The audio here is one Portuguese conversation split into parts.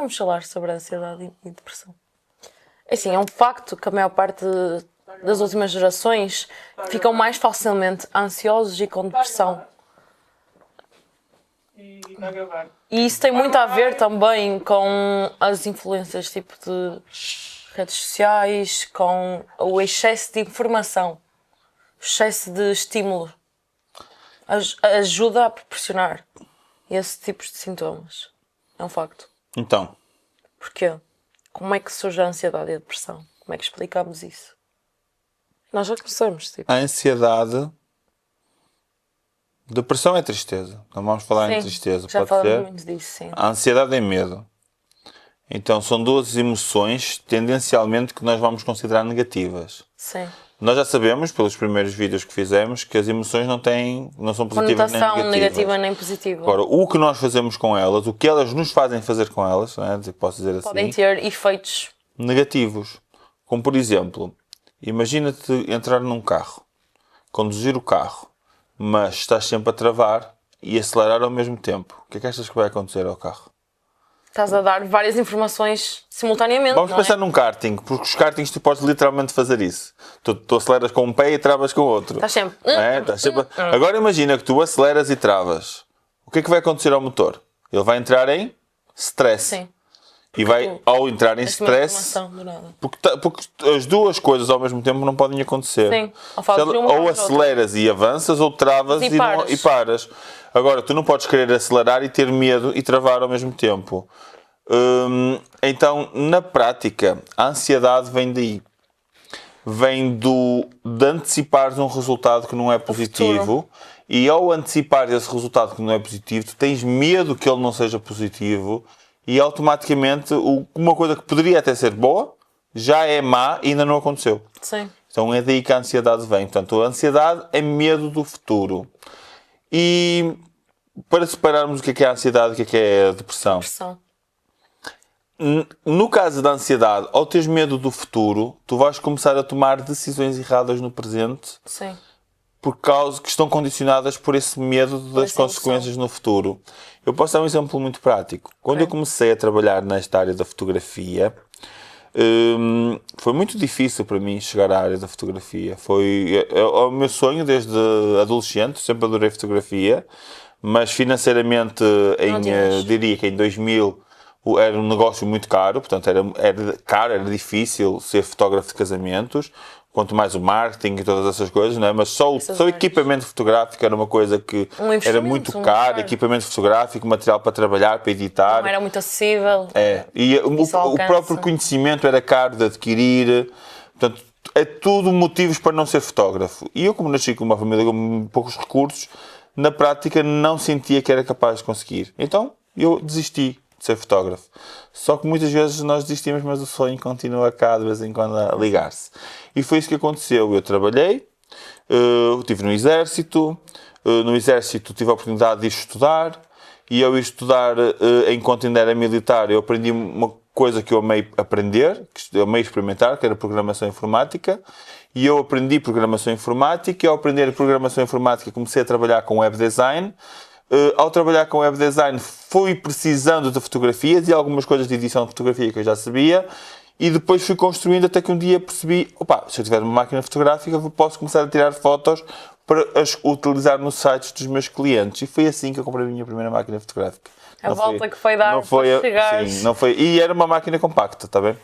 vamos falar sobre a ansiedade e depressão. É assim, é um facto que a maior parte das últimas gerações ficam mais facilmente ansiosos e com depressão. E isso tem muito a ver também com as influências tipo de redes sociais, com o excesso de informação, o excesso de estímulo. Ajuda a proporcionar esse tipo de sintomas. É um facto. Então. Porquê? Como é que surge a ansiedade e a depressão? Como é que explicamos isso? Nós já começamos. Tipo. A ansiedade... Depressão é tristeza. Não vamos falar em tristeza. Já falamos muito disso, sim. A ansiedade é medo. Então são duas emoções tendencialmente que nós vamos considerar negativas. Sim. Nós já sabemos, pelos primeiros vídeos que fizemos, que as emoções não são positivas nem negativas. negativa Nem positiva. Agora, o que nós fazemos com elas, o que elas nos fazem fazer com elas, não é? Posso dizer assim, podem ter efeitos negativos. Como por exemplo, imagina-te entrar num carro, conduzir o carro, mas estás sempre a travar e acelerar ao mesmo tempo. O que é que achas que vai acontecer ao carro? Estás a dar várias informações simultaneamente. Vamos pensar num karting, porque os kartings tu podes literalmente fazer isso. Tu aceleras com um pé e travas com o outro. Estás sempre. Estás sempre... Agora imagina que tu aceleras e travas. O que é que vai acontecer ao motor? Ele vai entrar em stress. Sim. E vai, ao entrar em stress, porque as duas coisas ao mesmo tempo não podem acontecer. Sim. Ou aceleras e avanças, ou travas e paras. Agora, tu não podes querer acelerar e ter medo e travar ao mesmo tempo. Então, na prática, a ansiedade vem daí. Vem de antecipares um resultado que não é positivo. E ao antecipar esse resultado que não é positivo, tu tens medo que ele não seja positivo. E automaticamente uma coisa que poderia até ser boa, já é má e ainda não aconteceu. Sim. Então é daí que a ansiedade vem. Portanto, a ansiedade é medo do futuro. E para separarmos o que é a ansiedade e o que é a depressão. No caso da ansiedade, ao teres medo do futuro, tu vais começar a tomar decisões erradas no presente. Sim. Por causa que estão condicionadas por esse medo das consequências no futuro. Eu posso dar um exemplo muito prático. Quando eu comecei a trabalhar nesta área da fotografia, foi muito difícil para mim chegar à área da fotografia. Foi o meu sonho desde adolescente, sempre adorei fotografia, mas financeiramente, diria que em 2000 era um negócio muito caro, portanto era difícil ser fotógrafo de casamentos. Quanto mais o marketing e todas essas coisas, não é? Mas só o equipamento fotográfico era uma coisa que era muito caro, equipamento fotográfico, material para trabalhar, para editar. Não era muito acessível. E o próprio conhecimento era caro de adquirir. Portanto, é tudo motivos para não ser fotógrafo. E eu, como nasci com uma família com poucos recursos, na prática não sentia que era capaz de conseguir. Então, eu desisti de ser fotógrafo. Só que muitas vezes nós desistimos, mas o sonho continua cá de vez em quando a ligar-se. E foi isso que aconteceu. Eu trabalhei, estive no Exército, tive a oportunidade de ir estudar, e ao ir estudar, enquanto ainda era militar, eu aprendi uma coisa que eu amei aprender, que eu amei experimentar, que era programação informática, e eu aprendi programação informática, e ao aprender programação informática comecei a trabalhar com web design. Ao trabalhar com web design fui precisando de fotografias e algumas coisas de edição de fotografia que eu já sabia, e depois fui construindo até que um dia percebi, se eu tiver uma máquina fotográfica posso começar a tirar fotos para as utilizar nos sites dos meus clientes, e foi assim que eu comprei a minha primeira máquina fotográfica. Que foi dar para chegar. Sim, não foi, e era uma máquina compacta, está bem?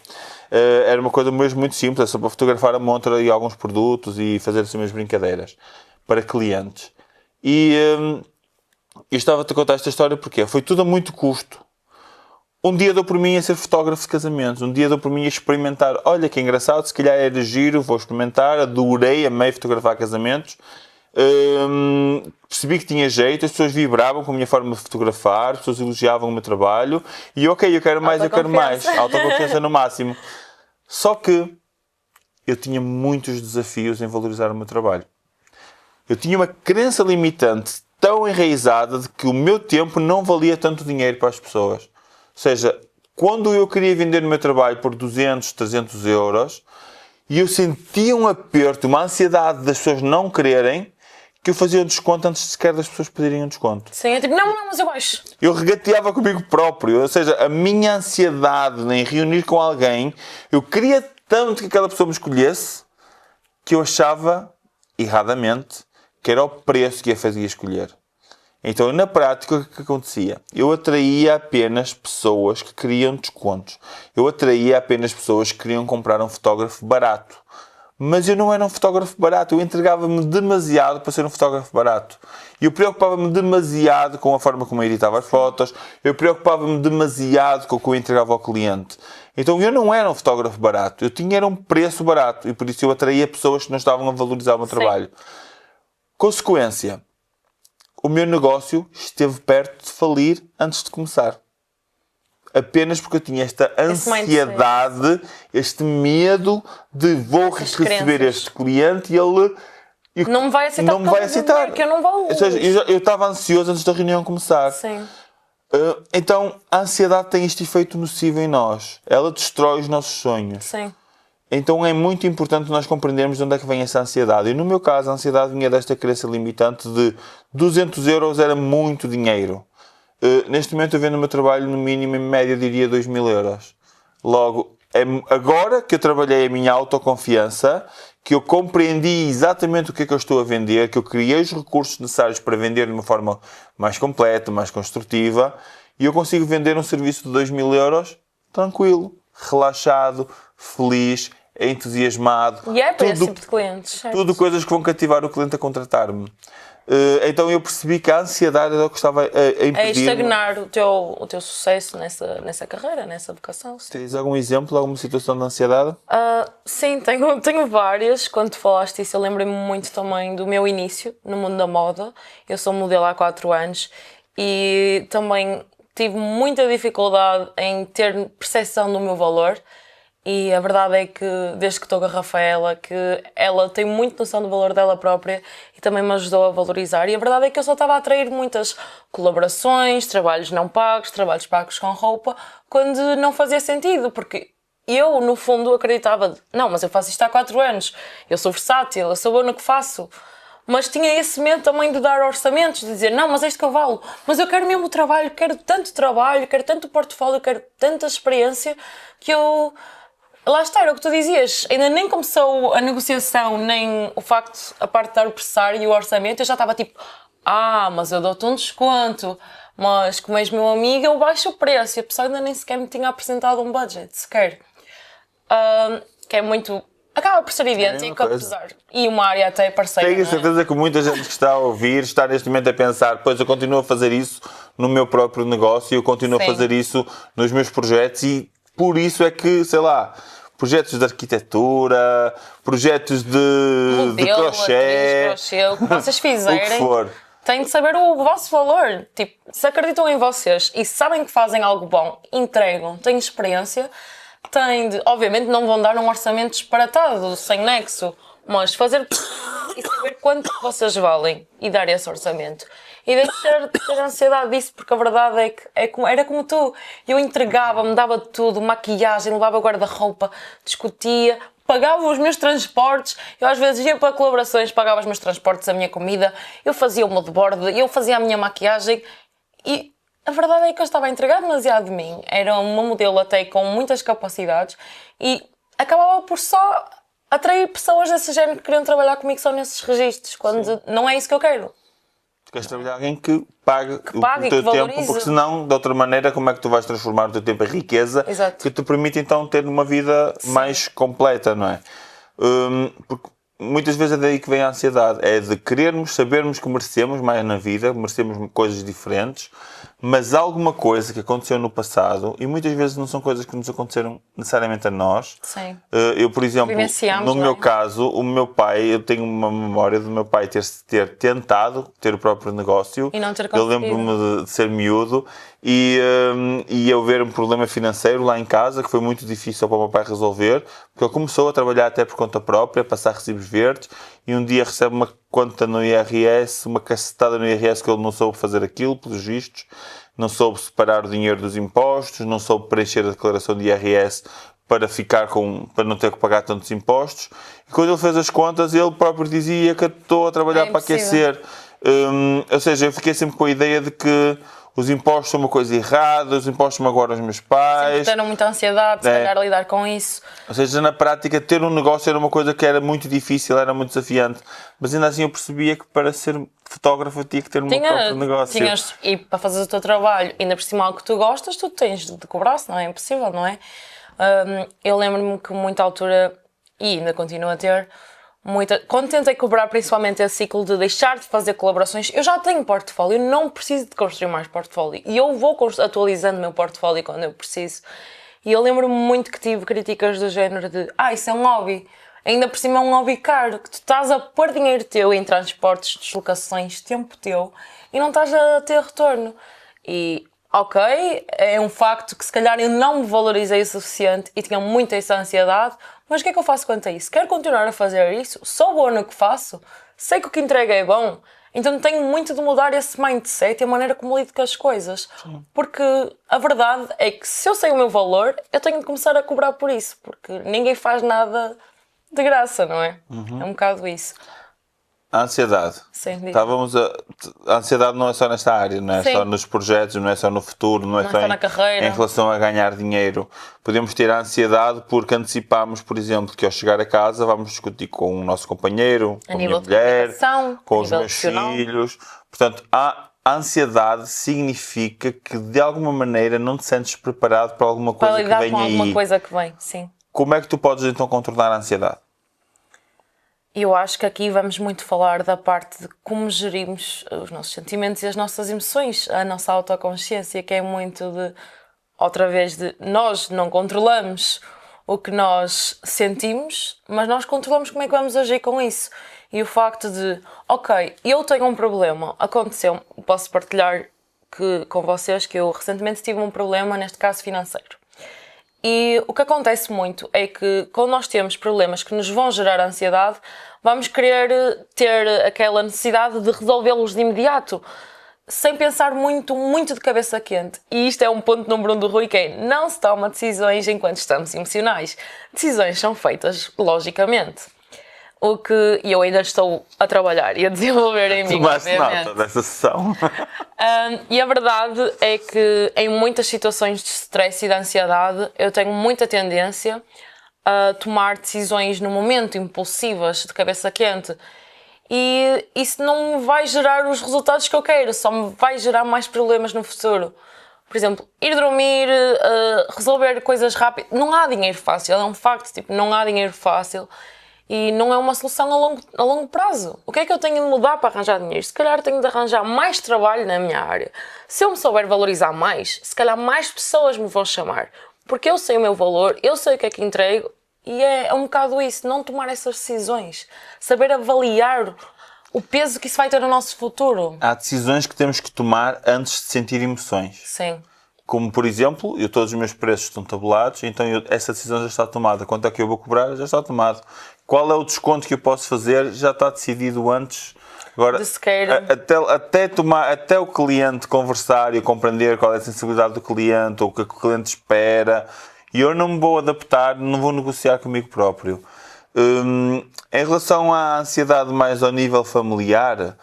Era uma coisa mesmo muito simples, só para fotografar a montra e alguns produtos e fazer assim umas brincadeiras para clientes. E eu estava-te a contar esta história porque foi tudo a muito custo. Um dia deu por mim a ser fotógrafo de casamentos. Um dia deu por mim a experimentar. Olha que engraçado, se calhar era giro, vou experimentar. Adorei, amei fotografar casamentos. Percebi que tinha jeito, as pessoas vibravam com a minha forma de fotografar, as pessoas elogiavam o meu trabalho. E eu quero mais, eu quero mais. Autoconfiança no máximo. Só que eu tinha muitos desafios em valorizar o meu trabalho. Eu tinha uma crença limitante tão enraizada de que o meu tempo não valia tanto dinheiro para as pessoas. Ou seja, quando eu queria vender o meu trabalho por 200, 300 euros, e eu sentia um aperto, uma ansiedade das pessoas não quererem, que eu fazia um desconto antes sequer das pessoas pedirem um desconto. Sim, é tipo, não, mas eu baixo. Eu regateava comigo próprio, ou seja, a minha ansiedade em reunir com alguém, eu queria tanto que aquela pessoa me escolhesse, que eu achava, erradamente, que era o preço que a fazia escolher. Então, na prática, o que acontecia? Eu atraía apenas pessoas que queriam descontos. Eu atraía apenas pessoas que queriam comprar um fotógrafo barato. Mas eu não era um fotógrafo barato. Eu entregava-me demasiado para ser um fotógrafo barato. Eu preocupava-me demasiado com a forma como eu editava as fotos. Eu preocupava-me demasiado com o que eu entregava ao cliente. Então, eu não era um fotógrafo barato. Eu tinha um preço barato. E por isso eu atraía pessoas que não estavam a valorizar o meu trabalho. Consequência. O meu negócio esteve perto de falir antes de começar. Apenas porque eu tinha esta ansiedade, este medo de vou receber este cliente e ele não me vai aceitar. Que eu não vou. Ou seja, eu estava ansioso antes da reunião começar. Sim. Então, a ansiedade tem este efeito nocivo em nós. Ela destrói os nossos sonhos. Sim. Então é muito importante nós compreendermos de onde é que vem essa ansiedade. E no meu caso, a ansiedade vinha desta crença limitante de 200 euros era muito dinheiro. Neste momento eu vendo o meu trabalho no mínimo, em média, diria 2.000 euros. Logo, é agora que eu trabalhei a minha autoconfiança, que eu compreendi exatamente o que é que eu estou a vender, que eu criei os recursos necessários para vender de uma forma mais completa, mais construtiva, e eu consigo vender um serviço de 2.000 euros tranquilo, relaxado, feliz, entusiasmado. E é para esse tipo de clientes. Certo? Tudo coisas que vão cativar o cliente a contratar-me. Então eu percebi que a ansiedade era o que estava a impedir. É estagnar o teu sucesso nessa carreira, nessa vocação. Sim. Tens algum exemplo, alguma situação de ansiedade? Sim, tenho várias. Quando falaste isso, eu lembrei-me muito também do meu início no mundo da moda. Eu sou modelo há 4 anos e também tive muita dificuldade em ter percepção do meu valor. E a verdade é que, desde que estou com a Rafaela, que ela tem muito noção do valor dela própria e também me ajudou a valorizar. E a verdade é que eu só estava a atrair muitas colaborações, trabalhos não pagos, trabalhos pagos com roupa, quando não fazia sentido, porque eu, no fundo, acreditava, não, mas eu faço isto há 4 anos, eu sou versátil, eu sou boa no que faço. Mas tinha esse medo também de dar orçamentos, de dizer, não, mas é isto que eu valo, mas eu quero mesmo o trabalho, quero tanto portfólio, quero tanta experiência, que eu... Lá está, era o que tu dizias, ainda nem começou a negociação, nem o facto, a parte de dar o pressário e o orçamento, eu já estava tipo, mas eu dou-te um desconto, mas como és meu amigo eu baixo o preço, e a pessoa ainda nem sequer me tinha apresentado um budget, sequer. Que é muito... Acaba por ser idêntico, apesar. E uma área até parceira. Tenho certeza que muita gente que está a ouvir está neste momento a pensar, pois eu continuo a fazer isso no meu próprio negócio, eu continuo a fazer isso nos meus projetos e por isso é que, sei lá, projetos de arquitetura, projetos de crochê, o que vocês fizerem, o que for. Têm de saber o vosso valor. Tipo, se acreditam em vocês e sabem que fazem algo bom, entregam, têm experiência, obviamente não vão dar um orçamento disparatado, sem nexo, mas fazer e saber quanto vocês valem e dar esse orçamento. E deixar de ter ansiedade disso, porque a verdade é que era como tu. Eu entregava-me, dava tudo, maquilhagem, levava guarda-roupa, discutia, pagava os meus transportes. Eu às vezes ia para colaborações, pagava os meus transportes, a minha comida, eu fazia o moodboard, eu fazia a minha maquiagem e a verdade é que eu estava a entregar demasiado de mim. Era uma modelo até com muitas capacidades e acabava por só atrair pessoas desse género que queriam trabalhar comigo só nesses registros, quando não é isso que eu quero. Tu queres trabalhar alguém que pague o teu tempo, valorize. porque senão, de outra maneira, como é que tu vais transformar o teu tempo em riqueza? Exato. Que te permite então ter uma vida mais completa, não é? Porque muitas vezes é daí que vem a ansiedade, é de querermos, sabermos que merecemos mais na vida, merecemos coisas diferentes, mas alguma coisa que aconteceu no passado, e muitas vezes não são coisas que nos aconteceram necessariamente a nós. Sim. Eu, por exemplo, no meu caso, o meu pai, eu tenho uma memória do meu pai ter tentado ter o próprio negócio. E não ter conseguido. Eu lembro-me de ser miúdo e eu ver um problema financeiro lá em casa, que foi muito difícil para o meu pai resolver, porque ele começou a trabalhar até por conta própria, a passar recibos verdes, e um dia recebe uma conta no IRS, uma cacetada no IRS que ele não soube fazer aquilo, pelos vistos, não soube separar o dinheiro dos impostos, não soube preencher a declaração de IRS para para não ter que pagar tantos impostos. E quando ele fez as contas, ele próprio dizia que estou a trabalhar para aquecer. Ou seja, eu fiquei sempre com a ideia de que os impostos são uma coisa errada, os impostos magoaram os meus pais. Sempre tiveram muita ansiedade, se calhar, lidar com isso. Ou seja, na prática, ter um negócio era uma coisa que era muito difícil, era muito desafiante. Mas ainda assim eu percebia que para ser fotógrafo eu tinha que ter o meu próprio negócio. E para fazer o teu trabalho, ainda por cima algo que tu gostas, tu tens de cobrar, senão é impossível, não é? Eu lembro-me que muita altura, e ainda continuo a ter, quando tentei cobrar principalmente esse ciclo de deixar de fazer colaborações, eu já tenho portfólio, eu não preciso de construir mais portfólio. E eu vou atualizando o meu portfólio quando eu preciso. E eu lembro-me muito que tive críticas do género de isso é um hobby. Ainda por cima é um hobby caro, que tu estás a pôr dinheiro teu em transportes, deslocações, tempo teu, e não estás a ter retorno. E, ok, é um facto que se calhar eu não me valorizei o suficiente e tinha muita essa ansiedade, mas o que é que eu faço quanto a isso? Quero continuar a fazer isso? Sou boa no que faço? Sei que o que entrego é bom? Então tenho muito de mudar esse mindset e a maneira como lido com as coisas. Sim. Porque a verdade é que se eu sei o meu valor, eu tenho de começar a cobrar por isso, porque ninguém faz nada de graça, não é? É um bocado isso. A ansiedade. Sim, a ansiedade não é só nesta área, não é Sim. só nos projetos, não é só no futuro, não é só na carreira. Em relação a ganhar dinheiro. Podemos ter a ansiedade porque antecipamos, por exemplo, que ao chegar a casa vamos discutir com o nosso companheiro, com a minha mulher, com os meus filhos. Portanto, a ansiedade significa que de alguma maneira não te sentes preparado para alguma coisa que vem aí. Para lidar com alguma coisa que vem, sim. Como é que tu podes então contornar a ansiedade? Eu acho que aqui vamos muito falar da parte de como gerimos os nossos sentimentos e as nossas emoções, a nossa autoconsciência, que é muito de, outra vez, de nós não controlamos o que nós sentimos, mas nós controlamos como é que vamos agir com isso. E o facto de, ok, eu tenho um problema, aconteceu, posso partilhar com vocês que eu recentemente tive um problema, neste caso financeiro. E o que acontece muito é que quando nós temos problemas que nos vão gerar ansiedade, vamos querer ter aquela necessidade de resolvê-los de imediato, sem pensar muito de cabeça quente. E isto é um ponto número 1 do Rui, que é não se toma decisões enquanto estamos emocionais. Decisões são feitas logicamente. O que eu ainda estou a trabalhar e a desenvolver em mim. Tomaste nota dessa sessão. E a verdade é que em muitas situações de stress e de ansiedade eu tenho muita tendência a tomar decisões no momento impulsivas, de cabeça quente. E isso não me vai gerar os resultados que eu quero, só me vai gerar mais problemas no futuro. Por exemplo, ir dormir, resolver coisas rápidas. Não há dinheiro fácil, é um facto, não há dinheiro fácil. E não é uma solução a longo prazo. O que é que eu tenho de mudar para arranjar dinheiro? Se calhar tenho de arranjar mais trabalho na minha área. Se eu me souber valorizar mais, se calhar mais pessoas me vão chamar. Porque eu sei o meu valor, eu sei o que é que entrego e é um bocado isso, não tomar essas decisões. Saber avaliar o peso que isso vai ter no nosso futuro. Há decisões que temos que tomar antes de sentir emoções. Sim. Como, por exemplo, todos os meus preços estão tabulados, então essa decisão já está tomada. Quanto é que eu vou cobrar? Já está tomado. Qual é o desconto que eu posso fazer? Já está decidido antes. Agora, até o cliente conversar e compreender qual é a sensibilidade do cliente ou o que o cliente espera, e eu não me vou adaptar, não vou negociar comigo próprio. Em relação à ansiedade mais ao nível familiar,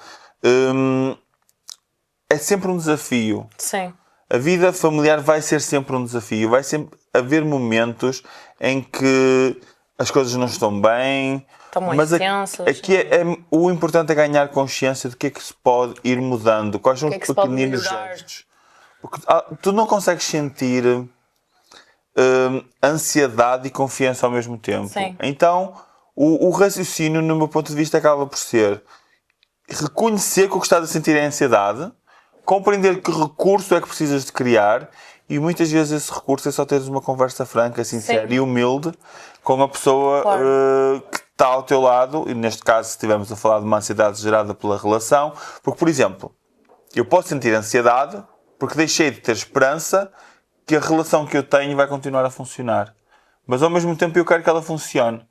é sempre um desafio. Sim. A vida familiar vai ser sempre um desafio. Vai sempre haver momentos em que as coisas não estão bem. Estão mais tensas. Aqui o importante é ganhar consciência de que é que se pode ir mudando. Quais são os pequeninos gestos. Porque tu não consegues sentir ansiedade e confiança ao mesmo tempo. Sim. Então, o raciocínio, no meu ponto de vista, acaba por ser reconhecer que o que estás a sentir é ansiedade, compreender que recurso é que precisas de criar e muitas vezes esse recurso é só teres uma conversa franca, sincera e humilde com a pessoa que está ao teu lado, e neste caso se estivermos a falar de uma ansiedade gerada pela relação, porque, por exemplo, eu posso sentir ansiedade porque deixei de ter esperança que a relação que eu tenho vai continuar a funcionar. Mas ao mesmo tempo eu quero que ela funcione.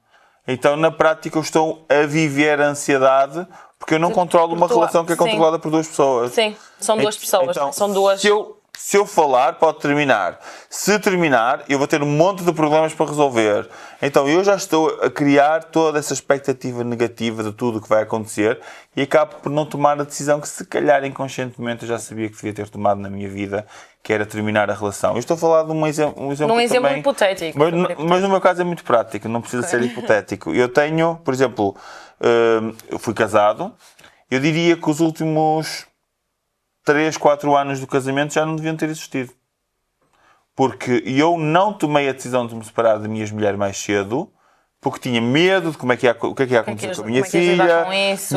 Então, na prática, eu estou a viver a ansiedade porque eu não controlo uma relação que é controlada por duas pessoas. Sim, são duas pessoas. Então, são duas... Se eu se eu falar, pode terminar. Se terminar, eu vou ter um monte de problemas para resolver. Então, eu já estou a criar toda essa expectativa negativa de tudo o que vai acontecer e acabo por não tomar a decisão que, se calhar, inconscientemente, eu já sabia que devia ter tomado na minha vida, que era terminar a relação. Eu estou a falar de um exemplo Num exemplo também, hipotético. mas no meu caso é muito prático, não precisa ser hipotético. Eu tenho, por exemplo, eu fui casado, eu diria que os últimos 3, 4 anos do casamento já não deviam ter existido. Porque eu não tomei a decisão de me separar da minha ex-mulher mais cedo, porque tinha medo de o que é que ia acontecer com a minha filha,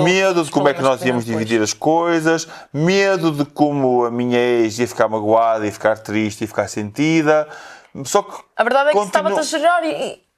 medo de como é que nós íamos dividir as coisas, medo de como a minha ex ia ficar magoada, ia ficar triste, ia ficar sentida. Só que a verdade é que estava-te a gerar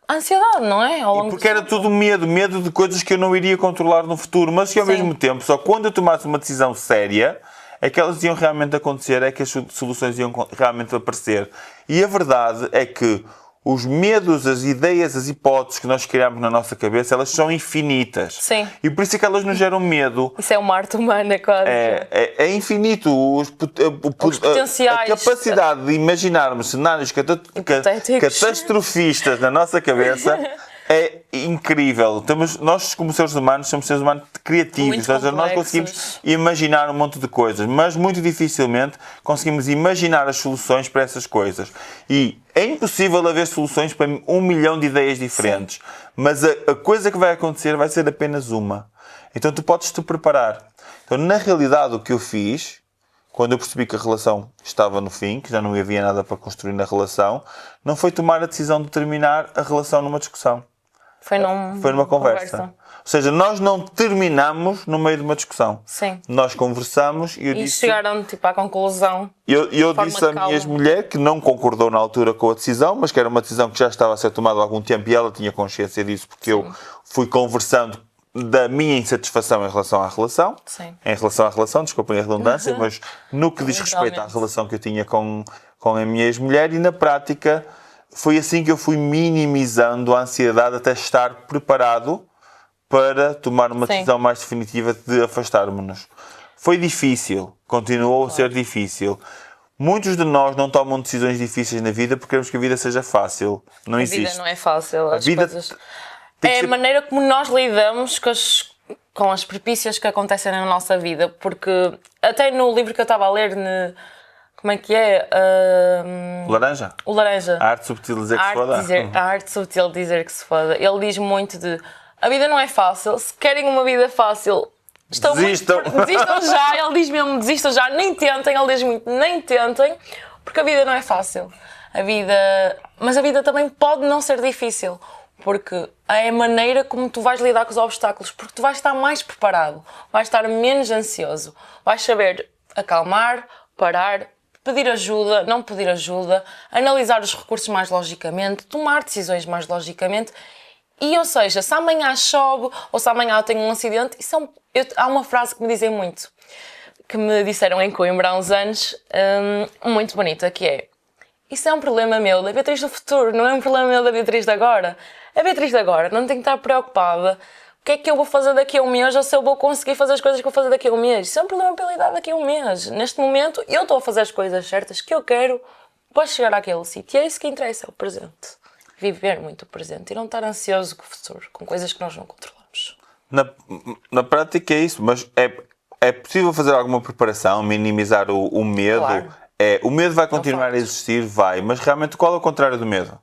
ansiedade, não é? Porque era tudo medo de coisas que eu não iria controlar no futuro, mas que ao mesmo tempo, só quando eu tomasse uma decisão séria, é que elas iam realmente acontecer, é que as soluções iam realmente aparecer. E a verdade é que os medos, as ideias, as hipóteses que nós criamos na nossa cabeça, elas são infinitas. Sim. E por isso é que elas nos geram medo. Isso é uma arte humana, quase. É infinito. Os potenciais. A capacidade de imaginarmos cenários catastrofistas na nossa cabeça é incrível. Nós, como seres humanos, somos seres humanos criativos. Ou seja, nós conseguimos imaginar um monte de coisas, mas muito dificilmente conseguimos imaginar as soluções para essas coisas. E é impossível haver soluções para 1 milhão de ideias diferentes. Sim. Mas a coisa que vai acontecer vai ser apenas uma. Então tu podes te preparar. Então, na realidade, o que eu fiz, quando eu percebi que a relação estava no fim, que já não havia nada para construir na relação, não foi tomar a decisão de terminar a relação numa discussão. Foi numa conversa. Ou seja, nós não terminamos no meio de uma discussão. Sim. Nós conversamos e eu disse... chegaram à conclusão. Eu disse à minha ex-mulher, que não concordou na altura com a decisão, mas que era uma decisão que já estava a ser tomada há algum tempo e ela tinha consciência disso, porque eu fui conversando da minha insatisfação em relação à relação. Sim. Em relação à relação, desculpem a redundância, mas no que diz respeito à relação que eu tinha com a minha ex-mulher, e na prática foi assim que eu fui minimizando a ansiedade até estar preparado para tomar uma decisão mais definitiva de afastarmos-nos. Foi difícil, continuou a ser difícil. Muitos de nós não tomam decisões difíceis na vida porque queremos que a vida seja fácil. Não existe. A vida não é fácil. A vida é a maneira como nós lidamos com as peripécias que acontecem na nossa vida. Porque até no livro que eu estava a ler, como é que é? Laranja? O Laranja. A arte subtil de dizer que se foda. A arte subtil de dizer que se foda. Ele diz muito de... A vida não é fácil. Se querem uma vida fácil, desistam já. Ele diz mesmo, desistam já. Nem tentem. Ele diz muito, nem tentem. Porque a vida não é fácil. Mas a vida também pode não ser difícil. Porque é a maneira como tu vais lidar com os obstáculos. Porque tu vais estar mais preparado. Vais estar menos ansioso. Vais saber acalmar, parar, pedir ajuda, não pedir ajuda, analisar os recursos mais logicamente, tomar decisões mais logicamente. E, ou seja, se amanhã chove ou se amanhã eu tenho um acidente, há uma frase que me dizem muito, que me disseram em Coimbra há uns anos, muito bonita, que é: isso é um problema meu da Beatriz do futuro, não é um problema meu da Beatriz de agora. A Beatriz de agora não tem que estar preocupada o que é que eu vou fazer daqui a um mês ou se eu vou conseguir fazer as coisas que eu vou fazer daqui a um mês. Isso é um problema pela idade daqui a um mês. Neste momento, eu estou a fazer as coisas certas que eu quero para chegar àquele sítio. E é isso que interessa, é o presente. Viver muito o presente e não estar ansioso com o futuro, com coisas que nós não controlamos. Na prática é isso, mas é possível fazer alguma preparação, minimizar o medo? Claro. O medo vai continuar a existir, vai, mas realmente qual é o contrário do medo?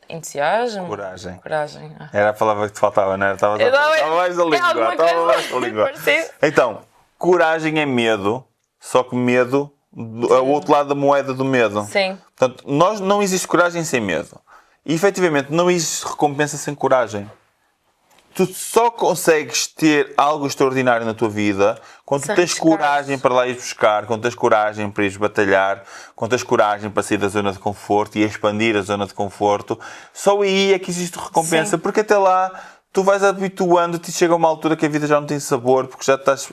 Entusiasmo? Coragem. Era a palavra que te faltava, não era? Estava mais a língua. Então, coragem é medo, só que medo é o outro lado da moeda do medo. Sim. Portanto, não existe coragem sem medo. E, efetivamente, não existe recompensa sem coragem. Tu só consegues ter algo extraordinário na tua vida quando tu tens coragem para lá ir buscar, quando tens coragem para ir batalhar, quando tens coragem para sair da zona de conforto e expandir a zona de conforto. Só aí é que existe recompensa. Sim. Porque até lá tu vais habituando-te e chega uma altura que a vida já não tem sabor, porque já estás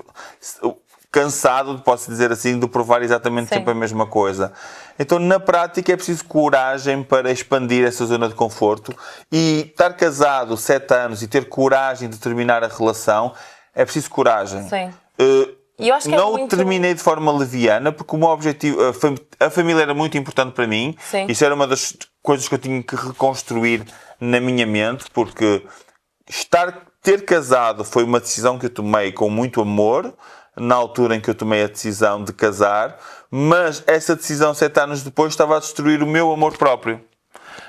cansado, posso dizer assim, de provar exatamente sempre a mesma coisa. Então, na prática, é preciso coragem para expandir essa zona de conforto, e estar casado 7 anos e ter coragem de terminar a relação, é preciso coragem. Sim. E eu acho que não terminei de forma leviana, porque o meu objetivo, a família era muito importante para mim. Sim. Isso era uma das coisas que eu tinha que reconstruir na minha mente, porque ter casado foi uma decisão que eu tomei com muito amor, na altura em que eu tomei a decisão de casar, mas essa decisão 7 anos depois estava a destruir o meu amor próprio.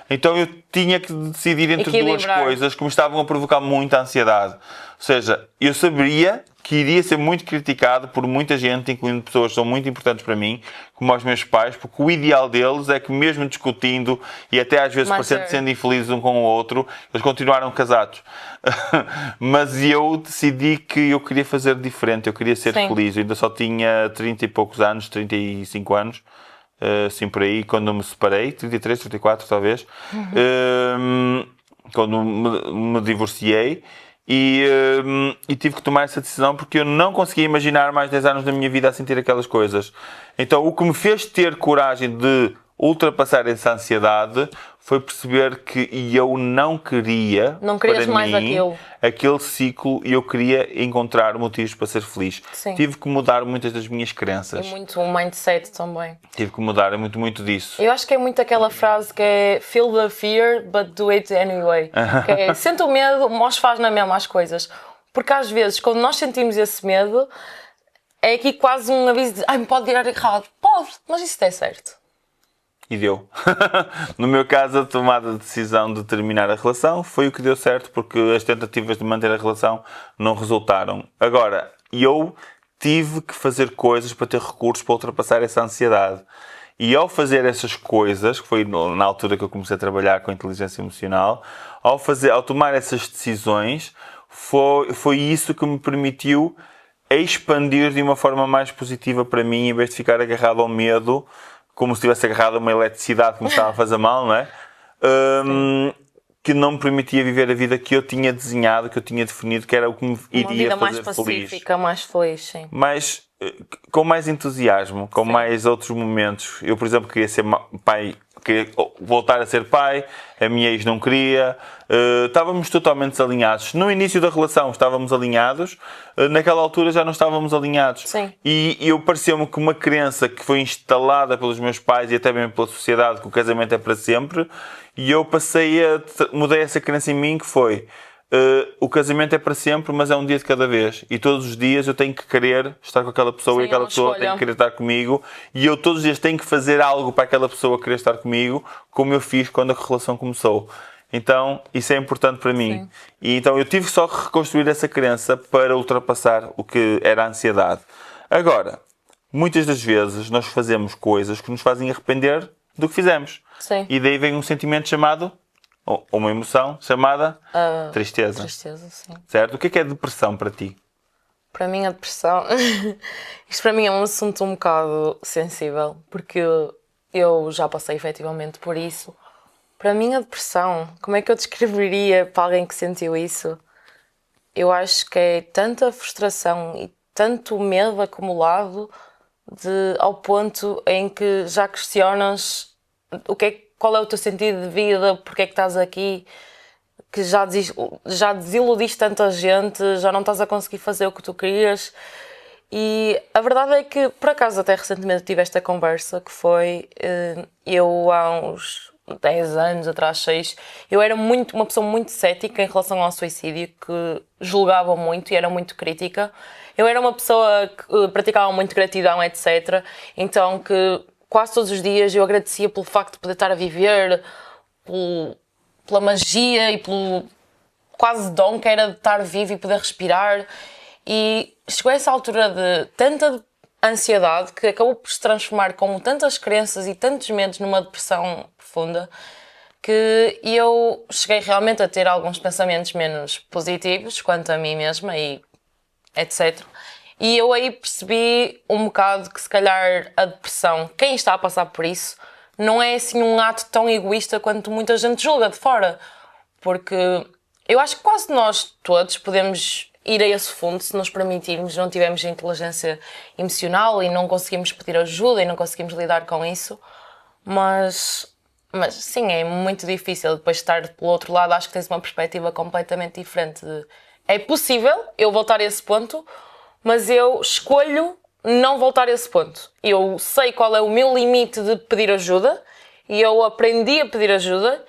Então eu tinha que decidir entre duas coisas que me estavam a provocar muita ansiedade. Ou seja, eu sabia que iria ser muito criticado por muita gente, incluindo pessoas que são muito importantes para mim, como os meus pais, porque o ideal deles é que mesmo discutindo e até às vezes sendo infelizes um com o outro, eles continuaram casados. Mas eu decidi que eu queria fazer diferente, eu queria ser feliz. Eu ainda só tinha 30 e poucos anos, 35 anos. Assim por aí, quando me separei, 33, 34 talvez, quando me divorciei e tive que tomar essa decisão porque eu não conseguia imaginar mais 10 anos da minha vida a sentir aquelas coisas. Então o que me fez ter coragem de ultrapassar essa ansiedade foi perceber que eu não queria para mais mim aquele ciclo e eu queria encontrar motivos para ser feliz. Sim. Tive que mudar muitas das minhas crenças. E muito o mindset também. Tive que mudar, é muito disso. Eu acho que é muito aquela frase que é feel the fear, but do it anyway. Que é, sente o medo, mas faz na mesma as coisas. Porque às vezes, quando nós sentimos esse medo, é aqui quase um aviso de me pode virar errado. Pode, mas isso der certo. E deu. No meu caso, a tomada de decisão de terminar a relação foi o que deu certo, porque as tentativas de manter a relação não resultaram. Agora, eu tive que fazer coisas para ter recursos para ultrapassar essa ansiedade. E ao fazer essas coisas, que foi na altura que eu comecei a trabalhar com a inteligência emocional, ao tomar essas decisões, foi isso que me permitiu expandir de uma forma mais positiva para mim, em vez de ficar agarrado ao medo, como se estivesse agarrado a uma eletricidade que me estava a fazer mal, não é? Que não me permitia viver a vida que eu tinha desenhado, que eu tinha definido, que era o que me iria fazer feliz. Uma vida mais pacífica, mais feliz, sim. Mas com mais entusiasmo, com mais outros momentos. Eu, por exemplo, queria ser pai, queria voltar a ser pai, a minha ex não queria. Estávamos totalmente desalinhados. No início da relação estávamos alinhados, naquela altura já não estávamos alinhados. Sim. E eu pareceu-me que uma crença que foi instalada pelos meus pais e até mesmo pela sociedade, que o casamento é para sempre, e eu mudei essa crença em mim, que foi... o casamento é para sempre, mas é um dia de cada vez. E todos os dias eu tenho que querer estar com aquela pessoa e aquela pessoa tem que querer estar comigo. E eu todos os dias tenho que fazer algo para aquela pessoa querer estar comigo, como eu fiz quando a relação começou. Então, isso é importante para mim. Sim. E então eu tive só que reconstruir essa crença para ultrapassar o que era a ansiedade. Agora, muitas das vezes nós fazemos coisas que nos fazem arrepender do que fizemos. Sim. E daí vem um sentimento chamado... ou uma emoção chamada tristeza. Tristeza, sim. Certo? O que é depressão para ti? Para mim, a depressão... Isto para mim é um assunto um bocado sensível, porque eu já passei efetivamente por isso. Para mim, a depressão, como é que eu descreveria para alguém que sentiu isso? Eu acho que é tanta frustração e tanto medo acumulado ao ponto em que já questionas qual é o teu sentido de vida, porque é que estás aqui, que já desiludiste tanta gente, já não estás a conseguir fazer o que tu querias. E a verdade é que, por acaso, até recentemente tive esta conversa, que foi, eu há uns 10 anos atrás, 6, eu era uma pessoa muito cética em relação ao suicídio, que julgava muito e era muito crítica. Eu era uma pessoa que praticava muito gratidão, etc. Então, que quase todos os dias eu agradecia pelo facto de poder estar a viver, pela magia e pelo quase dom que era de estar vivo e poder respirar. E chegou a essa altura de tanta ansiedade que acabou por se transformar com tantas crenças e tantos medos numa depressão profunda, que eu cheguei realmente a ter alguns pensamentos menos positivos quanto a mim mesma e etc. E eu aí percebi um bocado que se calhar a depressão, quem está a passar por isso, não é assim um ato tão egoísta quanto muita gente julga de fora. Porque eu acho que quase nós todos podemos ir a esse fundo se nos permitirmos, não tivermos inteligência emocional e não conseguimos pedir ajuda e não conseguimos lidar com isso. Mas sim, é muito difícil depois de estar pelo outro lado. Acho que tens uma perspectiva completamente diferente. É possível eu voltar a esse ponto, mas eu escolho não voltar a esse ponto. Eu sei qual é o meu limite de pedir ajuda e eu aprendi a pedir ajuda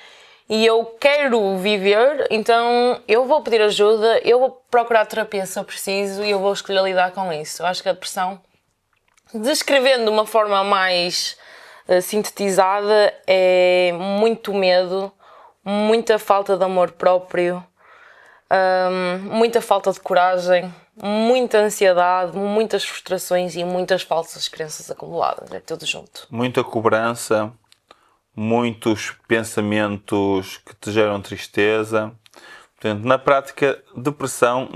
e eu quero viver, então eu vou pedir ajuda, eu vou procurar terapia se eu preciso e eu vou escolher lidar com isso. Eu acho que a depressão, descrevendo de uma forma mais sintetizada, é muito medo, muita falta de amor próprio, muita falta de coragem, muita ansiedade, muitas frustrações e muitas falsas crenças acumuladas. É tudo junto. Muita cobrança, muitos pensamentos que te geram tristeza. Portanto, na prática, depressão,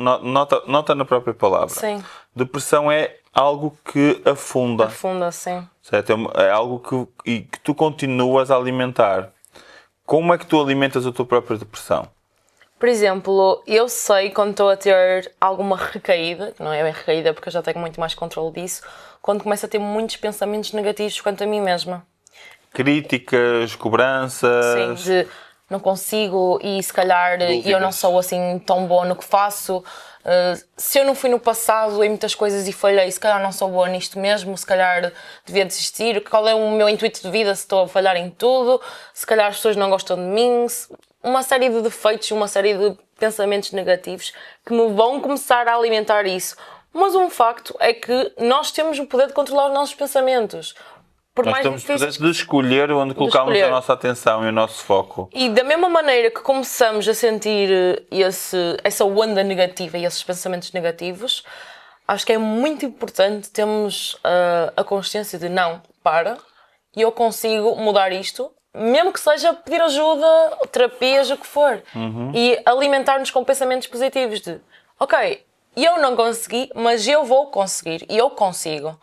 nota na própria palavra. Sim. Depressão é algo que afunda. Afunda, sim. Certo? É algo que tu continuas a alimentar. Como é que tu alimentas a tua própria depressão? Por exemplo, eu sei quando estou a ter alguma recaída, que não é bem recaída porque eu já tenho muito mais controle disso, quando começo a ter muitos pensamentos negativos quanto a mim mesma. Críticas, cobranças... Sim, de não consigo e se calhar dúvidas. Eu não sou assim tão boa no que faço. Se eu não fui no passado em muitas coisas e falhei, se calhar não sou boa nisto mesmo, se calhar devia desistir. Qual é o meu intuito de vida se estou a falhar em tudo? Se calhar as pessoas não gostam de mim. Uma série de defeitos, uma série de pensamentos negativos que me vão começar a alimentar isso. Mas um facto é que nós temos o poder de controlar os nossos pensamentos. Nós temos o poder de escolher onde colocamos a nossa atenção e o nosso foco. E da mesma maneira que começamos a sentir essa onda negativa e esses pensamentos negativos, acho que é muito importante termos a consciência de não, e eu consigo mudar isto, mesmo que seja pedir ajuda, terapias, o que for. E alimentar-nos com pensamentos positivos de, ok, eu não consegui, mas eu vou conseguir e eu consigo.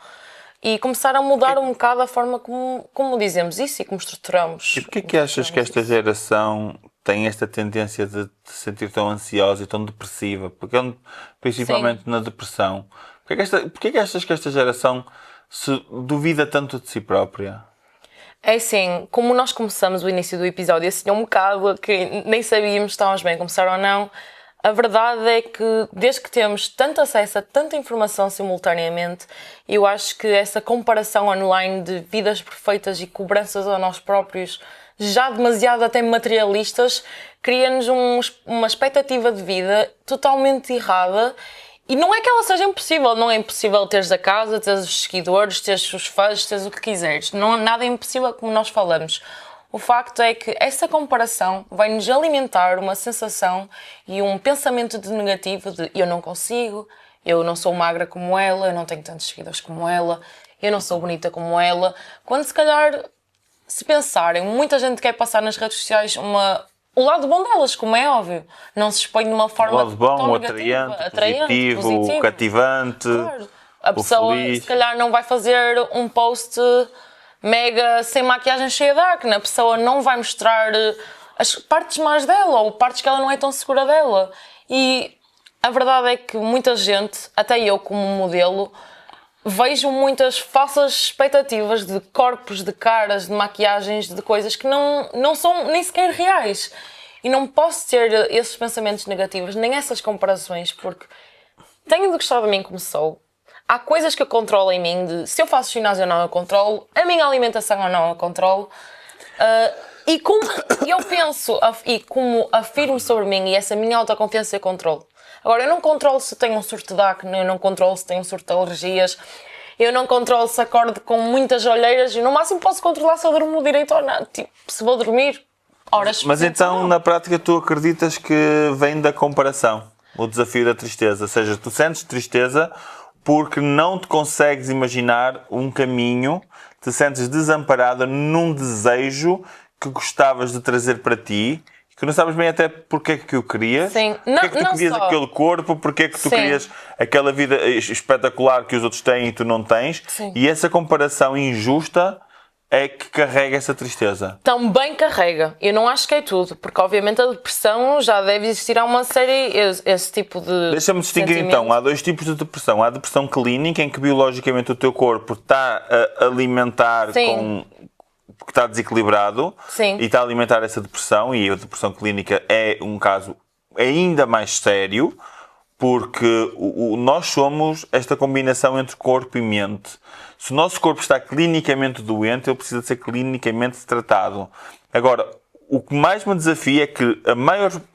E começar a mudar um bocado a forma como dizemos isso e como estruturamos. E porquê que achas que esta geração tem esta tendência de se sentir tão ansiosa e tão depressiva? Porque, principalmente na depressão. Porquê que achas que esta geração se duvida tanto de si própria? É assim, como nós começamos o início do episódio assim um bocado que nem sabíamos se estávamos bem a começar ou não, a verdade é que desde que temos tanto acesso a tanta informação simultaneamente, eu acho que essa comparação online de vidas perfeitas e cobranças a nós próprios, já demasiado até materialistas, cria-nos uma expectativa de vida totalmente errada. E não é que ela seja impossível, não é impossível teres a casa, teres os seguidores, teres os fãs, teres o que quiseres. Não, nada é impossível como nós falamos. O facto é que essa comparação vai-nos alimentar uma sensação e um pensamento de negativo de eu não consigo, eu não sou magra como ela, eu não tenho tantos seguidores como ela, eu não sou bonita como ela. Quando se calhar, se pensarem, muita gente quer passar nas redes sociais o lado bom delas, como é óbvio. Não se expõe de uma forma o lado bom, tão o negativa, atraente, positivo, o cativante, claro. A pessoa feliz. Se calhar não vai fazer um post mega sem maquiagem cheia de acne. A pessoa não vai mostrar as partes más dela ou partes que ela não é tão segura dela. E a verdade é que muita gente, até eu como modelo, vejo muitas falsas expectativas de corpos, de caras, de maquiagens, de coisas que não são nem sequer reais. E não posso ter esses pensamentos negativos, nem essas comparações, porque tenho de gostar de mim como sou. Há coisas que eu controlo em mim, de se eu faço ginásio ou não eu controlo, a minha alimentação ou não eu controlo. E como eu penso e como afirmo sobre mim e essa minha autoconfiança eu controlo. Agora, eu não controlo se tenho um surto de acne, eu não controlo se tenho um surto de alergias, eu não controlo se acordo com muitas olheiras e no máximo posso controlar se eu durmo direito ou não. Tipo, se vou dormir horas. Mas então, na prática, tu acreditas que vem da comparação, o desafio da tristeza? Ou seja, tu sentes tristeza porque não te consegues imaginar um caminho, te sentes desamparada num desejo que gostavas de trazer para ti, que não sabes bem até porque é que o querias. Sim. Porque é que tu querias aquele corpo, porque é que tu querias aquela vida espetacular que os outros têm e tu não tens. Sim. E essa comparação injusta é que carrega essa tristeza. Também carrega. Eu não acho que é tudo, porque obviamente a depressão já deve existir há uma série, esse tipo de Deixa-me distinguir então, há dois tipos de depressão. Há a depressão clínica, em que biologicamente o teu corpo está a alimentar porque está desequilibrado. Sim. E está a alimentar essa depressão, e a depressão clínica é um caso ainda mais sério, Porque nós somos esta combinação entre corpo e mente. Se o nosso corpo está clinicamente doente, ele precisa de ser clinicamente tratado. Agora, o que mais me desafia é que a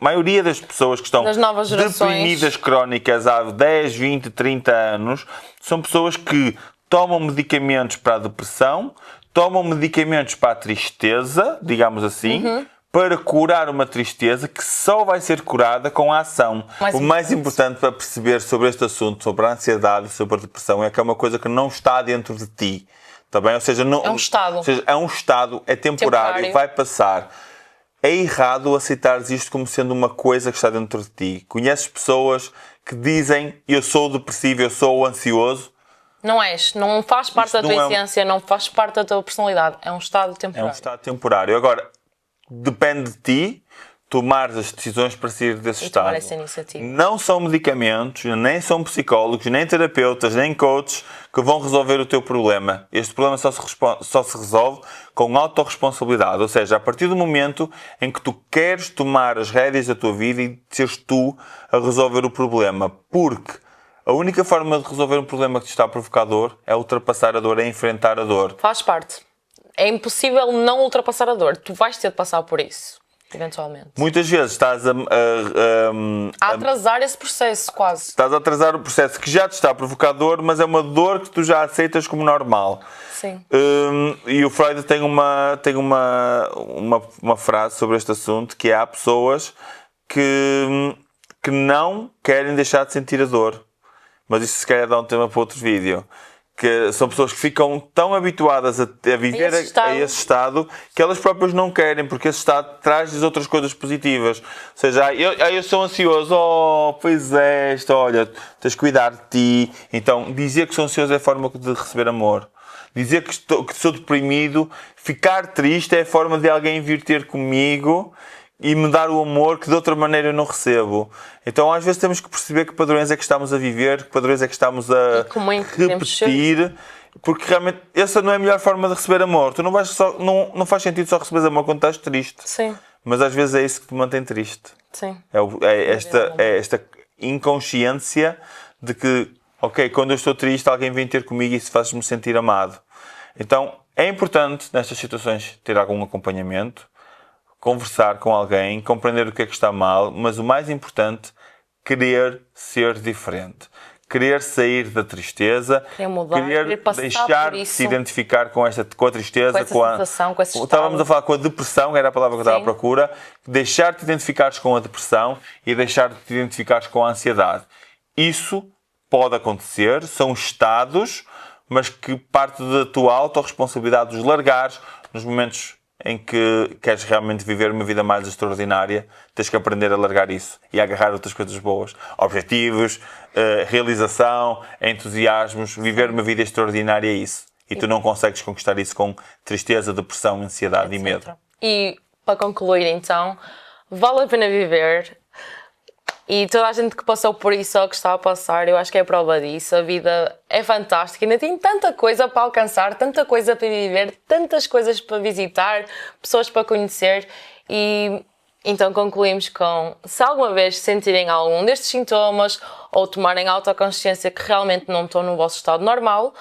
maioria das pessoas que estão deprimidas crónicas há 10, 20, 30 anos são pessoas que tomam medicamentos para a depressão, tomam medicamentos para a tristeza, digamos assim, para curar uma tristeza que só vai ser curada com a ação. O mais importante para perceber sobre este assunto, sobre a ansiedade e sobre a depressão, é que é uma coisa que não está dentro de ti. Tá bem? Ou seja, é um estado. Ou seja, é um estado, é temporário, vai passar. É errado aceitares isto como sendo uma coisa que está dentro de ti. Conheces pessoas que dizem eu sou depressivo, eu sou ansioso? Não és. Não faz parte da tua essência, não faz parte da tua personalidade. É um estado temporário. É um estado temporário. Agora, depende de ti tomar as decisões para sair desse estado. Tomar essa iniciativa. Não são medicamentos, nem são psicólogos, nem terapeutas, nem coaches que vão resolver o teu problema. Este problema só se resolve com autorresponsabilidade. Ou seja, a partir do momento em que tu queres tomar as rédeas da tua vida e seres tu a resolver o problema. Porque a única forma de resolver um problema que te está a provocar dor é ultrapassar a dor, é enfrentar a dor. Faz parte. É impossível não ultrapassar a dor. Tu vais ter de passar por isso. Eventualmente. Muitas vezes estás a atrasar esse processo, quase. Estás a atrasar o processo que já te está a provocar dor, mas é uma dor que tu já aceitas como normal. Sim. E o Freud tem uma frase sobre este assunto, que é: há pessoas que não querem deixar de sentir a dor. Mas isso se calhar dá um tema para outro vídeo. Que são pessoas que ficam tão habituadas a viver a esse estado que elas próprias não querem, porque esse estado traz-lhes outras coisas positivas. Ou seja, eu sou ansioso, pois é, olha, tens de cuidar de ti. Então, dizer que sou ansioso é a forma de receber amor. Dizer que sou deprimido, ficar triste é a forma de alguém vir ter comigo e me dar o amor que de outra maneira eu não recebo. Então às vezes temos que perceber que padrões é que estamos a viver, que padrões é que estamos a repetir, porque realmente essa não é a melhor forma de receber amor. Tu não faz sentido só receber amor quando estás triste. Sim. Mas às vezes é isso que te mantém triste. Sim. É esta inconsciência de que, ok, quando eu estou triste alguém vem ter comigo e isso faz-me sentir amado. Então é importante nestas situações ter algum acompanhamento, conversar com alguém, compreender o que é que está mal, mas o mais importante, querer ser diferente. Querer sair da tristeza, querer deixar de se identificar com a tristeza, com essa sensação, com esse estado. Estávamos a falar com a depressão, era a palavra que eu estava à procura. Deixar de te identificares com a depressão e deixar de te identificares com a ansiedade. Isso pode acontecer, são estados, mas que parte da tua autorresponsabilidade de os largares nos momentos em que queres realmente viver uma vida mais extraordinária, tens que aprender a largar isso e a agarrar outras coisas boas. Objetivos, realização, entusiasmos, viver uma vida extraordinária é isso. E tu não consegues conquistar isso com tristeza, depressão, ansiedade e medo. E, para concluir então, vale a pena viver. E toda a gente que passou por isso ou que está a passar, eu acho que é prova disso. A vida é fantástica, ainda tem tanta coisa para alcançar, tanta coisa para viver, tantas coisas para visitar, pessoas para conhecer. E então concluímos com: se alguma vez sentirem algum destes sintomas ou tomarem autoconsciência que realmente não estão no vosso estado normal,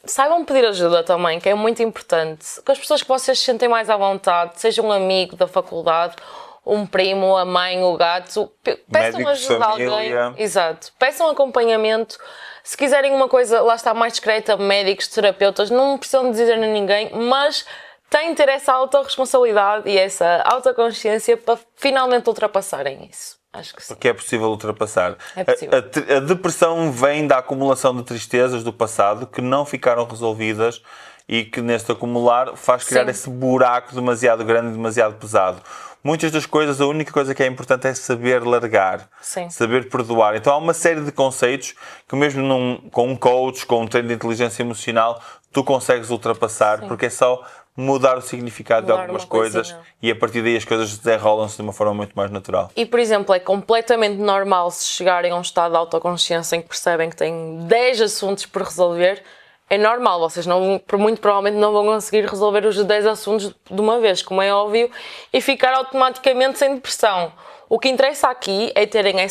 saibam pedir ajuda também, que é muito importante. Com as pessoas que vocês se sentem mais à vontade, seja um amigo da faculdade, um primo, a mãe, o gato, peçam ajuda a alguém. Exato. Peçam acompanhamento. Se quiserem uma coisa, lá está, mais discreta, médicos, terapeutas, não precisam dizer a ninguém, mas têm de ter essa autorresponsabilidade e essa autoconsciência para finalmente ultrapassarem isso. Acho que sim. Porque é possível ultrapassar. É possível. A depressão vem da acumulação de tristezas do passado que não ficaram resolvidas e que neste acumular faz criar esse buraco demasiado grande e demasiado pesado. Muitas das coisas, a única coisa que é importante é saber largar, saber perdoar. Então há uma série de conceitos que mesmo com um coach, com um treino de inteligência emocional, tu consegues ultrapassar, porque é só mudar o significado de algumas coisas e a partir daí as coisas desenrolam-se de uma forma muito mais natural. E, por exemplo, é completamente normal se chegarem a um estado de autoconsciência em que percebem que têm 10 assuntos por resolver. É normal, vocês muito provavelmente não vão conseguir resolver os 10 assuntos de uma vez, como é óbvio, e ficar automaticamente sem depressão. O que interessa aqui é terem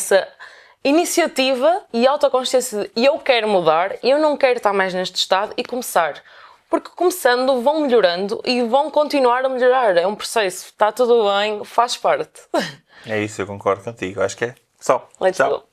iniciativa e autoconsciência de eu quero mudar, eu não quero estar mais neste estado e começar. Porque começando vão melhorando e vão continuar a melhorar. É um processo, está tudo bem, faz parte. É isso, eu concordo contigo. Acho que é só. Let's Tchau. go.